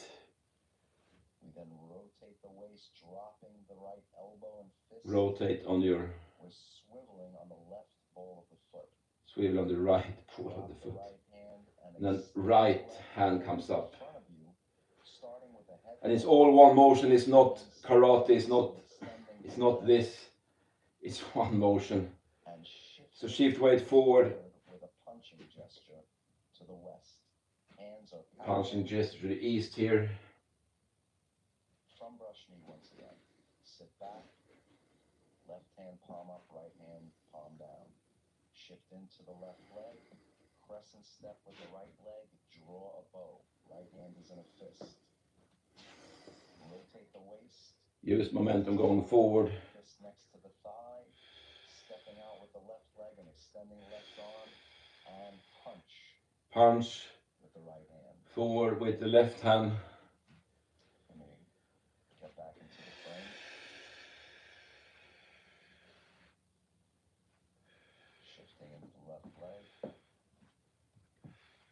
We then rotate the waist, dropping the right elbow and fist. Rotate on your. We're swiveling on the left ball of the foot. Swivel on the right ball of the Drop foot. right hand And then right hand comes up. in front of you, starting with the head. And it's all one motion. It's not karate. It's not this. It's one motion. And So shift weight forward. with a punching gesture to the west. Hands are Punching gesture to the east here. From brush knee once again. Sit back. Left hand palm up, right hand palm down. Shift into the left leg. Crescent step with the right leg. Draw a bow. Right hand is in a fist. Rotate the waist. Use momentum going forward. Fist next to the thigh. Stepping out with the left leg and extending left arm. And punch. Punch. With the right hand. Forward with the left hand. Let me get back into the frame. Shifting into the left leg.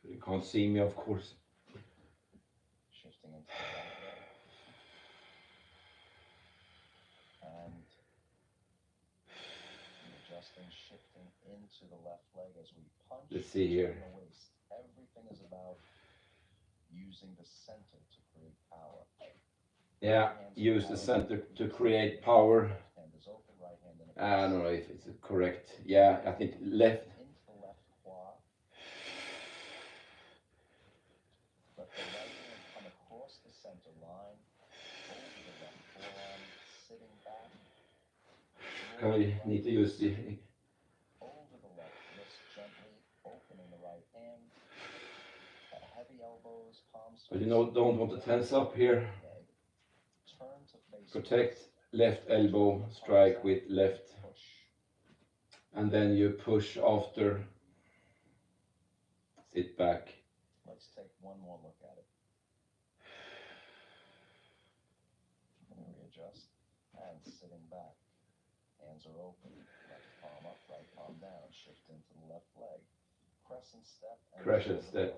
You can't see me, of course. Shifting into the right leg. And adjusting, shifting into the left leg as we punch. Let's see here. The waist. Everything is about using the center to create power. Yeah, use the center to create power. Left hand is open, right hand in a I don't know if it's correct. Yeah, I think left. into the left quad. Let the right hand come across the center line, over the left forearm, sitting back. I need to use the. Over the left wrist gently, opening the right hand. Heavy elbows, palms. But you know, don't want to tense up here. Turn to face. Protect left elbow, strike with left. Push. And then you push after. Sit back. Let's take one more look at it. Let me readjust. And sitting back. Hands are open. Left palm up, right palm down. Shift into the left leg. Crescent step. And Crescent step.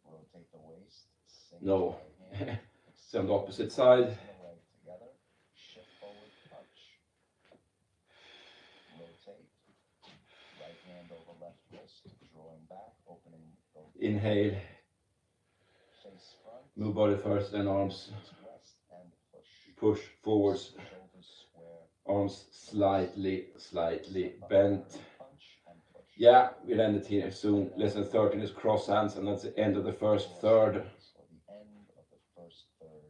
Rotate the waist. Sink No. right hand. It's on the opposite side. And the leg together. Shift forward, punch. Rotate. Right hand over left wrist. Drawing back, opening the Inhale. face front. Move body first, then arms. West and push. Push forwards. Shoulders square. Arms slightly bent. Punch and push. Yeah, we'll end it here soon. Lesson 13 is cross hands, and that's the end of the first third. Or the end of the first third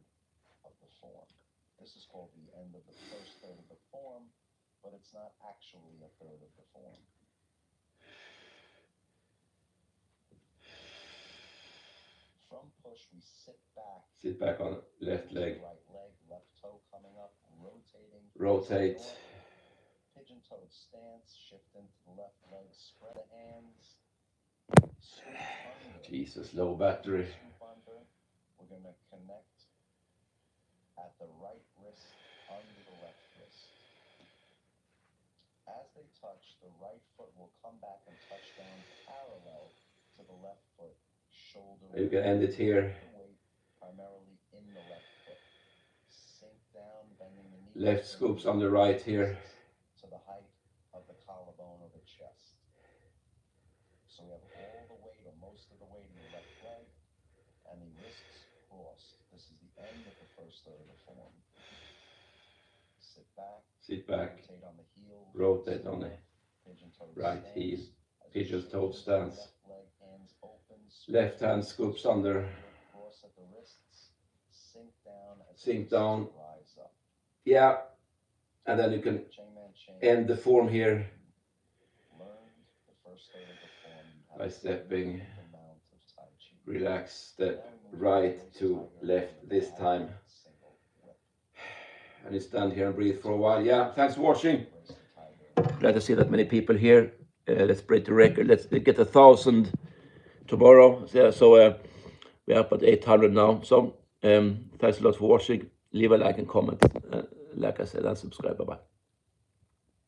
of the form. This is called the end of the first third of the form, but it's not actually a third of the form. From push, we sit back. Sit back on left leg. Right leg, left toe coming up, rotating. Rotate. Pigeon-toed stance, shift into the left leg, spread the hands. Scoop under. Jesus, low battery. Scoop under. We're going to connect at the right wrist under the left wrist. As they touch, the right foot will come back and touch down parallel to the left foot. Shoulder. You can end it here. Weight primarily in the left foot. Sink down, bending the knee. Left scoops on the right here. To the height of the collarbone or the chest. So we have all the weight or most of the weight in the left leg and the wrists crossed. This is the end of the first third of the form. Sit back. Sit back. Rotate on the heel. Rotate on the Pigeon-toed right stance. heel. As Pigeon-toed you stance. left leg, hands open. Left hand scoops under. Cross at the wrists. Sink down. As Sink the down. wrists rise up. Yeah. And then you can Cheng man, Cheng. end the form here Learned the first third of the form. You by have stepping. the amount of Tai Chi. Relax, step right to left this time. Single whip. And you stand here and breathe for a while. Yeah, thanks for watching. Brace the tiger. Glad to see that many people here. Let's break the record. Let's get 1,000 tomorrow. So we're up at 800 now. So thanks a lot for watching. Leave a like and comment. Like I said, and subscribe. Bye-bye.